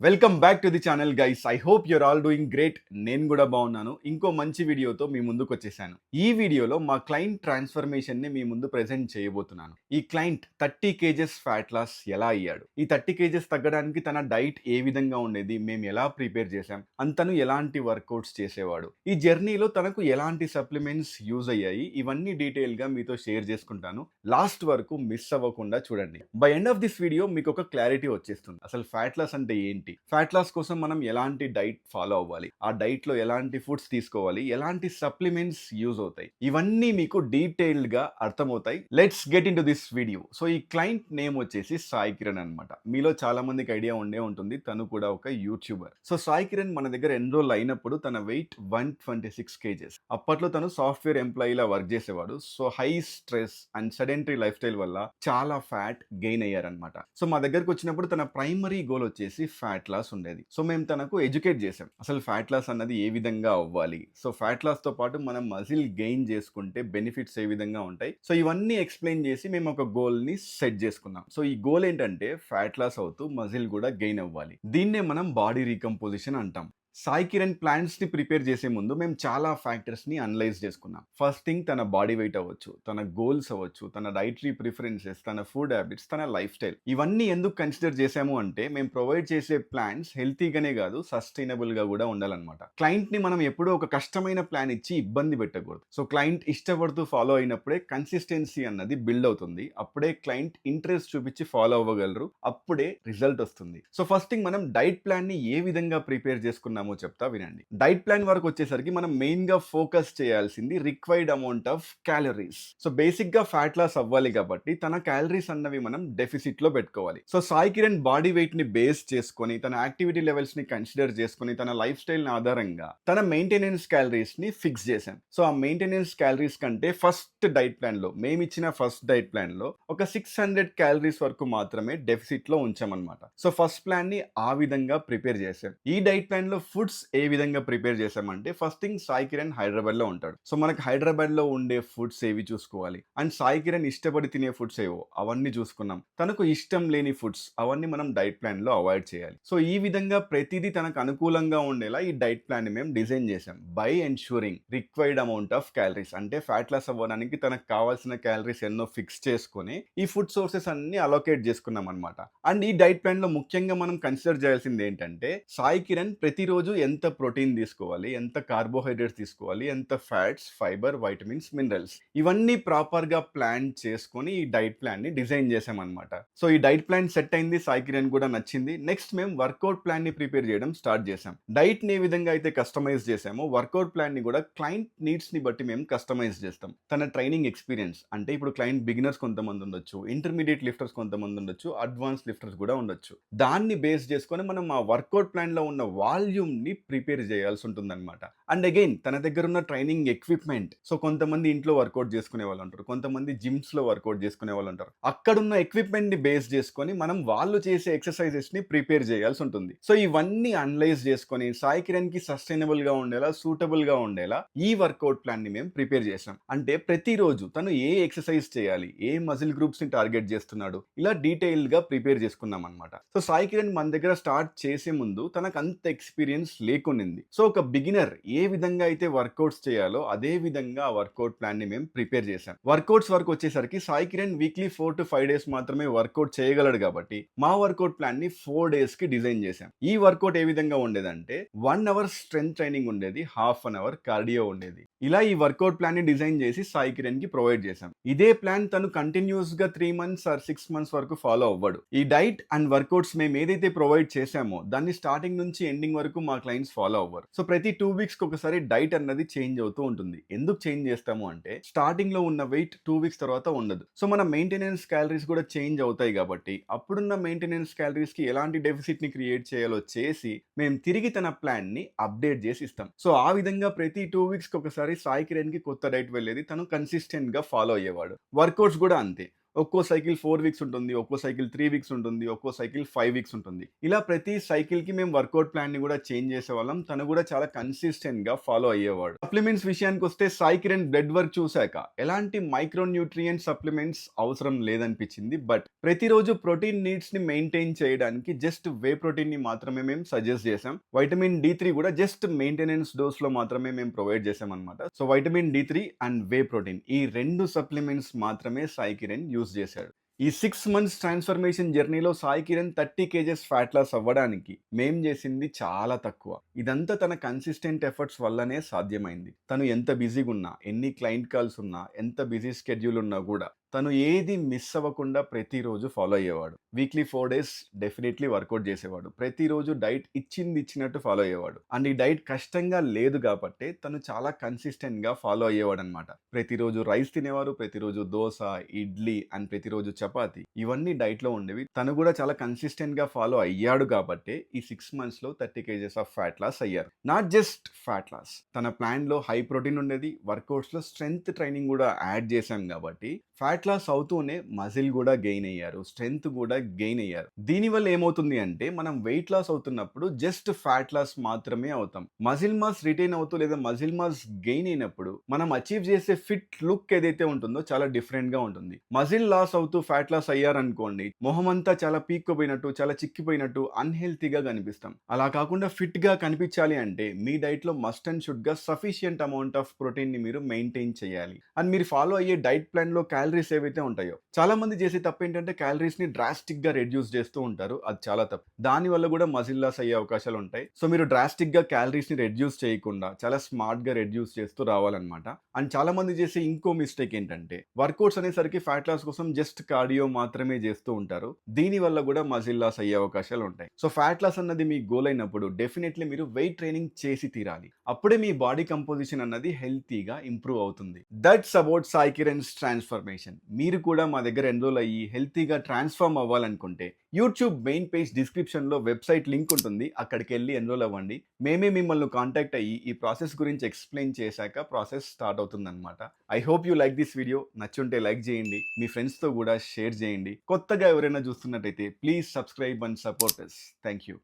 Welcome back to the channel guys. I hope your all doing great. నేను కూడా బాగున్నాను. ఇంకో మంచి వీడియోతో మీ ముందుకు వచ్చేసాను. ఈ వీడియోలో మా క్లయింట్ ట్రాన్స్ఫర్మేషన్ని మీ ముందు ప్రెజెంట్ చేయబోతున్నాను. ఈ క్లయింట్ 30 కేజెస్ ఫ్యాట్ లాస్ ఎలా అయ్యాడు, ఈ 30 కేజెస్ తగ్గడానికి తన డైట్ ఏ విధంగా ఉండేది, మేము ఎలా ప్రిపేర్ చేశాం, తను ఎలాంటి వర్కౌట్స్ చేసేవాడు, ఈ జర్నీలో తనకు ఎలాంటి సప్లిమెంట్స్ యూజ్ అయ్యాయి, ఇవన్నీ డీటెయిల్గా మీతో షేర్ చేసుకుంటాను. లాస్ట్ వరకు మిస్ అవ్వకుండా చూడండి. By end of this video మీకు ఒక క్లారిటీ వచ్చేస్తుంది. అసలు ఫ్యాట్ లాస్ అంటే ఏంటి, ఫ్యాట్ లాస్ కోసం మనం ఎలాంటి డైట్ ఫాలో అవ్వాలి, ఆ డైట్ లో ఎలాంటి ఫుడ్స్ తీసుకోవాలి, ఎలాంటి సప్లిమెంట్స్ యూజ్ అవుతాయి, ఇవన్నీ మీకు డీటెయిల్డ్ గా అర్థమవుతాయి. Let's get in to this video. So ఈ క్లయింట్ నేమ్ వచ్చేసి సాయి కిరణ్ అనమాట. మీలో చాలా మందికి ఐడియా ఉండే ఉంటుంది, తను కూడా ఒక యూట్యూబర్. సో సాయి కిరణ్ మన దగ్గర ఎన్రోల్ అయినప్పుడు తన వెయిట్ 126 కేజెస్. అప్పట్లో తను సాఫ్ట్వేర్ ఎంప్లాయీలా వర్క్ చేసేవాడు. So high stress and sedentary life style వల్ల చాలా ఫ్యాట్ గెయిన్ అయ్యారనమాట. సో మా దగ్గరకు వచ్చినప్పుడు తన ప్రైమరీ గోల్ వచ్చేసి ఫ్యాట్ లాస్ ఉండేది. సో మేము తనకు ఎడ్యుకేట్ చేసాం, అసలు ఫ్యాట్ లాస్ అన్నది ఏ విధంగా అవ్వాలి, సో ఫ్యాట్ లాస్ తో పాటు మనం మజిల్ గెయిన్ చేసుకుంటే బెనిఫిట్స్ ఏ విధంగా ఉంటాయి, సో ఇవన్నీ ఎక్స్ప్లెయిన్ చేసి మేము ఒక గోల్ ని సెట్ చేసుకున్నాం. సో ఈ గోల్ ఏంటంటే ఫ్యాట్ లాస్ అవుతూ మజిల్ కూడా గెయిన్ అవ్వాలి. దీన్నే మనం బాడీ రీకంపోజిషన్ అంటాం. సాయి కిరణ్ ప్లాన్స్ ని ప్రిపేర్ చేసే ముందు మేము చాలా ఫ్యాక్టర్స్ ని అనలైజ్ చేసుకున్నాం. ఫస్ట్ థింగ్ తన బాడీ వెయిట్ అవ్వచ్చు, తన గోల్స్ అవ్వచ్చు, తన డైటరీ ప్రిఫరెన్సెస్, తన ఫుడ్ హ్యాబిట్స్, తన లైఫ్ స్టైల్, ఇవన్నీ ఎందుకు కన్సిడర్ చేసాము అంటే మేము ప్రొవైడ్ చేసే ప్లాన్స్ హెల్తీగానే కాదు సస్టైనబుల్ గా కూడా ఉండాలన్నమాట. క్లయింట్ ని మనం ఎప్పుడూ ఒక కష్టమైన ప్లాన్ ఇచ్చి ఇబ్బంది పెట్టకూడదు. సో క్లయింట్ ఇష్టపడుతూ ఫాలో అయినప్పుడే కన్సిస్టెన్సీ అన్నది బిల్డ్ అవుతుంది. అప్పుడే క్లయింట్ ఇంట్రెస్ట్ చూపించి ఫాలో అవ్వగలరు, అప్పుడే రిజల్ట్ వస్తుంది. సో ఫస్ట్ థింగ్ మనం డైట్ ప్లాన్ ని ఏ విధంగా ప్రిపేర్ చేసుకున్నాము చెప్తా వినండి. డైట్ ప్లాన్ వరకు వచ్చేసరికి మనం మెయిన్ గా ఫోకస్ చేయాల్సింది required amount of calories. So basic గా ఫ్యాట్ లాస్ అవ్వాలి కాబట్టి తన క్యాలరీస్ అన్నవి మనం డెఫిసిట్ లో పెట్టుకోవాలి. So Sai Kiran body weight ని బేస్ చేసుకొని, తన యాక్టివిటీ లెవెల్స్ ని కన్సిడర్ చేసుకొని, తన లైఫ్ స్టైల్ ని ఆధారంగా తన మెయింటెనెన్స్ క్యాలరీస్ ని ఫిక్స్ చేశాం. సో ఆ మెయింటెనెన్స్ క్యాలరీస్ కంటే ఫస్ట్ డైట్ ప్లాన్ లో, మేము ఇచ్చిన ఫస్ట్ డైట్ ప్లాన్ లో ఒక 600 క్యాలరీస్ వరకు మాత్రమే డెఫిసిట్ లో ఉంచామన్నమాట. సో ఫస్ట్ ప్లాన్ ని ఆ విధంగా ప్రిపేర్ చేశాం. ఈ డైట్ ప్లాన్ లో ఫుడ్స్ ఏ విధంగా ప్రిపేర్ చేసామంటే, ఫస్ట్ థింగ్ సాయి కిరణ్ హైదరాబాద్ లో ఉంటాడు. సో మనకు హైదరాబాద్ లో ఉండే ఫుడ్స్ ఏవి చూసుకోవాలి, అండ్ సాయి కిరణ్ ఇష్టపడి తినే ఫుడ్స్ ఏవో అవన్నీ చూసుకున్నాం. తనకు ఇష్టం లేని ఫుడ్స్ అవన్నీ మనం డైట్ ప్లాన్ లో అవాయిడ్ చేయాలి. సో ఈ విధంగా ప్రతిదీ తనకు అనుకూలంగా ఉండేలా ఈ డైట్ ప్లాన్ ని మేము డిజైన్ చేసాం. By ensuring required amount of calories, అంటే ఫ్యాట్ లాస్ అవ్వడానికి తనకు కావాల్సిన క్యాలరీస్ ఎన్నో ఫిక్స్ చేసుకొని ఈ ఫుడ్ సోర్సెస్ అన్ని అలోకేట్ చేసుకున్నాం అనమాట. అండ్ ఈ డైట్ ప్లాన్ లో ముఖ్యంగా మనం కన్సిడర్ చేయాల్సింది ఏంటంటే, సాయి కిరణ్ ప్రతిరోజు ఎంత ప్రోటీన్ తీసుకోవాలి, ఎంత కార్బోహైడ్రేట్స్ తీసుకోవాలి, ఎంత ఫ్యాట్స్, ఫైబర్, వైటమిన్స్, మినరల్స్, ఇవన్నీ ప్రాపర్ గా ప్లాన్ చేసుకొని ఈ డైట్ ప్లాన్ ని డిజైన్ చేసామన్నమాట. సో ఈ డైట్ ప్లాన్ సెట్ అయింది, సాయి కిరణ్ కూడా నచ్చింది. నెక్స్ట్ మేము వర్కౌట్ ప్లాన్ ని ప్రిపేర్ చేయడం స్టార్ట్ చేసాం. డైట్ ని ఏ విధంగా అయితే కస్టమైజ్ చేసామో, వర్కౌట్ ప్లాన్ ని కూడా క్లయింట్ నీడ్స్ ని బట్టి మేము కస్టమైజ్ చేస్తాం. తన ట్రైనింగ్ ఎక్స్పీరియన్స్, అంటే ఇప్పుడు క్లయింట్ బిగినర్స్ కొంతమంది ఉండొచ్చు, ఇంటర్మీడియట్ లిఫ్టర్స్ కొంతమంది ఉండొచ్చు, అడ్వాన్స్ లిఫ్టర్స్ కూడా ఉండొచ్చు. దాన్ని బేస్ చేసుకొని మనం ఆ వర్కౌట్ ప్లాన్ లో ఉన్న వాల్యూమ్ ని ప్రిపేర్ చేయాల్సి ఉంటుందన్నమాట. అండ్ అగైన్ తన దగ్గర ఉన్న ట్రైనింగ్ ఎక్విప్మెంట్, సో కొంతమంది ఇంట్లో వర్కౌట్ చేసుకునే వాళ్ళు ఉంటారు, కొంతమంది జిమ్స్ లో వర్కౌట్ చేసుకునే వాళ్ళు ఉంటారు. అక్కడున్న ఎక్విప్మెంట్ ని బేస్ చేసుకొని మనం వాళ్ళు చేసే ఎక్సర్సైజెస్ ని ప్రిపేర్ చేయాల్సి ఉంటుంది. సో ఇవన్నీ అనలైజ్ చేసుకొని సాయి కిరణ్ కి సస్టైనబుల్ గా ఉండేలా, సూటబుల్ గా ఉండేలా ఈ వర్కౌట్ ప్లాన్ ని మేము ప్రిపేర్ చేసాం. అంటే ప్రతిరోజు తను ఏ ఎక్సర్సైజ్ చేయాలి, ఏ మజిల్ గ్రూప్స్ ని టార్గెట్ చేస్తున్నాడు, ఇలా డీటెయిల్డ్ గా ప్రిపేర్ చేసుకున్నాం అనమాట. సో సాయి కిరణ్ మన దగ్గర స్టార్ట్ చేసే ముందు తనకు అంత ఎక్స్పీరియన్స్ లేకునింది. సో ఒక బిగినర్ ఏ విధంగా అయితే వర్కౌట్స్ చేయాలో అదే విధంగా ఆ వర్కౌట్ ప్లాన్ ని మేము ప్రిపేర్ చేసాం. వర్కౌట్స్ వరకు వచ్చేసరికి Sai Kiran weekly 4 to 5 days మాత్రమే వర్కౌట్ చేయగలడు కాబట్టి మా వర్కౌట్ ప్లాన్ ని 4 డేస్ కి డిజైన్ చేసాం. ఈ వర్కౌట్ ఏ విధంగా ఉండేదంటే, 1 అవర్ స్ట్రెంత్ ట్రైనింగ్ ఉండేది, హాఫ్ అన్ అవర్ కార్డియో ఉండేది. ఇలా ఈ వర్కౌట్ ప్లాన్ ని డిజైన్ చేసి సాయి కిరణ్ కి ప్రొవైడ్ చేసాం. ఇదే ప్లాన్ తను కంటిన్యూస్ గా 3 months ఆర్ 6 months వరకు ఫాలో అవ్వడు. ఈ డైట్ అండ్ వర్కౌట్స్ మేము ఏదైతే ప్రొవైడ్ చేసామో దాన్ని స్టార్టింగ్ నుంచి ఎండింగ్ వరకు మా క్లయింట్స్ ఫాలో అవ్వరు. సో ప్రతి 2 weeks కి ఒకసారి డైట్ అన్నది చేంజ్ అవుతూ ఉంటుంది. ఎందుకు చేంజ్ చేస్తాము అంటే, స్టార్టింగ్ లో ఉన్న వెయిట్ 2 weeks తర్వాత ఉండదు. సో మన మెయింటెనెన్స్ క్యాలరీస్ కూడా చేంజ్ అవుతాయి కాబట్టి అప్పుడున్న మెయింటెనెన్స్ క్యాలరీస్ కి ఎలాంటి డెఫిసిట్ ని క్రియేట్ చేయాలో చేసి మేము తిరిగి తన ప్లాన్ ని అప్డేట్ చేసి ఇస్తాం. సో ఆ విధంగా ప్రతి 2 weeks కి ఒకసారి సాయి కిరణ్ కి కొత్త డైట్ వెళ్ళేది, తను కన్సిస్టెంట్ గా ఫాలో అయ్యేవాడు. వర్కౌట్స్ కూడా అంతే. ఒక్కో సైకిల్ 4 వీక్స్ ఉంటుంది. ఒక్కో సైకిల్ 3 వీక్స్ ఉంటుంది. ఒక్కో సైకిల్ 5 వీక్స్ ఉంటుంది. ఇలా ప్రతి సైకిల్‌కి మేము వర్కౌట్ ప్లాన్‌ని గూడా చేంజ్ చేసేవాళ్ళం. తను గూడా చాలా కన్సిస్టెంట్‌గా ఫాలో అయ్యేవాడు. సప్లిమెంట్స్ విషయానికొస్తే సాయి కిరణ్ బ్లడ్ వర్క్ చూసాక ఎలాంటి మైక్రో న్యూట్రియంట్ సప్లిమెంట్స్ అవసరం లేదనిపించింది. బట్ ప్రతిరోజు ప్రోటీన్ నీడ్స్‌ని మెయింటైన్ చేయడానికి జస్ట్ వే ప్రోటీన్‌ని మాత్రమే మేము సజెస్ట్ చేసాం. వైటమిన్ డి3 కూడా జస్ట్ మెయింటెనెన్స్ డోస్‌లో మాత్రమే మేము ప్రొవైడ్ చేసామన్నమాట. So vitamin D three and whey protein ఈ 2 సప్లిమెంట్స్ మాత్రమే సాయి కిరణ్ యూజ్ చేశాడు. ఈ 6 మంత్స్ ట్రాన్స్‌ఫర్మేషన్ జర్నీలో Sai Kiran 30 kgs fat loss అవ్వడానికి మేం చేసింది చాలా తక్కువ. ఇదంతా తన కన్సిస్టెంట్ ఎఫర్ట్స్ వల్లనే సాధ్యమైంది. తను ఎంత బిజీగున్నా, ఎన్ని క్లయింట్ కాల్స్ ఉన్నా, ఎంత బిజీ స్కెడ్యూల్ ఉన్నా కూడా తను ఏది మిస్ అవ్వకుండా ప్రతిరోజు ఫాలో అయ్యేవాడు. వీక్లీ 4 డేస్ డెఫినెట్లీ వర్కౌట్ చేసేవాడు. ప్రతిరోజు డైట్ ఇచ్చినట్టు ఫాలో అయ్యేవాడు. అండ్ ఈ డైట్ కష్టంగా లేదు కాబట్టే తను చాలా కన్సిస్టెంట్‌గా ఫాలో అయ్యేవాడనమాట. ప్రతిరోజు రైస్ తినేవారు, ప్రతిరోజు దోస, ఇడ్లీ అండ్ ప్రతిరోజు చపాతీ ఇవన్నీ డైట్‌లో ఉండేవి. తను కూడా చాలా కన్సిస్టెంట్‌గా ఫాలో అయ్యాడు కాబట్టే ఈ 6 మంత్స్‌లో 30 కేజెస్ ఆఫ్ ఫ్యాట్ లాస్ అయ్యారు. Not just fat loss. తన ప్లాన్‌లో హై ప్రోటీన్ ఉండేది. వర్కౌట్స్‌లో స్ట్రెంగ్త్ ట్రైనింగ్ కూడా యాడ్ చేశాం కాబట్టి ఫ్యాట్ లాస్ అవుతూనే మజిల్ కూడా గెయిన్ అయ్యారు. స్ట్రెంగ్త్ కూడా గెయిన్ అయ్యారు. దీనివల్ల ఏమవుతుంది అంటే మనం వెయిట్ లాస్ అవుతున్నప్పుడు జస్ట్ ఫ్యాట్ లాస్ మాత్రమే అవుతాం. మజిల్ మాస్ రిటైన్ అవుతూ లేదా మజిల్ మాస్ గెయిన్ అయినప్పుడు మనం అచీవ్ చేసే ఫిట్ లుక్ ఏదైతే ఉంటుందో చాలా డిఫరెంట్ గా ఉంటుంది. మజిల్ లాస్ అవుతూ ఫ్యాట్ లాస్ అయ్యారనుకోండి, మొహం అంతా చాలా పీక్కుపోయినట్టు, చాలా చిక్కిపోయినట్టు అన్హెల్తీగా కనిపిస్తాం. అలా కాకుండా ఫిట్ గా కనిపించాలి అంటే మీ డైట్ లో మస్ట్ అండ్ షుడ్ గా సఫిషియంట్ అమౌంట్ ఆఫ్ ప్రోటీన్ ని మీరు మెయింటైన్ చేయాలి. అండ్ మీరు ఫాలో అయ్యే డైట్ ప్లాన్ లో క్యాలరీస్ ఏవైతే ఉంటాయో, చాలా మంది చేసే తప్పు ఏంటంటే క్యాలరీస్ ని డ్రాస్టిక్ గా రెడ్యూస్ చేస్తూ ఉంటారు. అది చాలా తప్పు. దాని వల్ల కూడా మజిల్ లాస్ అయ్యే అవకాశాలు ఉంటాయి. సో మీరు డ్రాస్టిక్ గా క్యాలరీస్ ని రెడ్యూస్ చేయకుండా చాలా స్మార్ట్ గా రెడ్యూస్ చేస్తూ రావాలన్నమాట. అండ్ చాలా మంది చేసే ఇంకో మిస్టేక్ ఏంటంటే వర్కౌట్స్ అనేసరికి ఫ్యాట్ లాస్ కోసం జస్ట్ కార్డియో మాత్రమే చేస్తూ ఉంటారు. దీని వల్ల కూడా మజిల్ లాస్ అయ్యే అవకాశాలు ఉంటాయి. సో ఫ్యాట్ లాస్ అన్నది మీ గోల్ అయినప్పుడు డెఫినెట్లీ మీరు వెయిట్ ట్రైనింగ్ చేసి తీరాలి. అప్పుడే మీ బాడీ కంపోజిషన్ అన్నది హెల్తీగా ఇంప్రూవ్ అవుతుంది. That's about Sai Kiran's transformation. మీరు కూడా మా దగ్గర ఎన్రోల్ అయ్యి హెల్తీగా ట్రాన్స్ఫార్మ్ అవ్వాలనుకుంటే యూట్యూబ్ మెయిన్ పేజ్ డిస్క్రిప్షన్లో వెబ్సైట్ లింక్ ఉంటుంది. అక్కడికి వెళ్ళి ఎన్రోల్ అవ్వండి. మేమే మిమ్మల్ని కాంటాక్ట్ అయ్యి ఈ ప్రాసెస్ గురించి ఎక్స్ప్లెయిన్ చేశాక ప్రాసెస్ స్టార్ట్ అవుతుందన్నమాట. I hope you like this video. నచ్చుంటే లైక్ చేయండి, మీ ఫ్రెండ్స్తో కూడా షేర్ చేయండి. కొత్తగా ఎవరైనా చూస్తున్నట్టయితే please subscribe and support us. Thank you.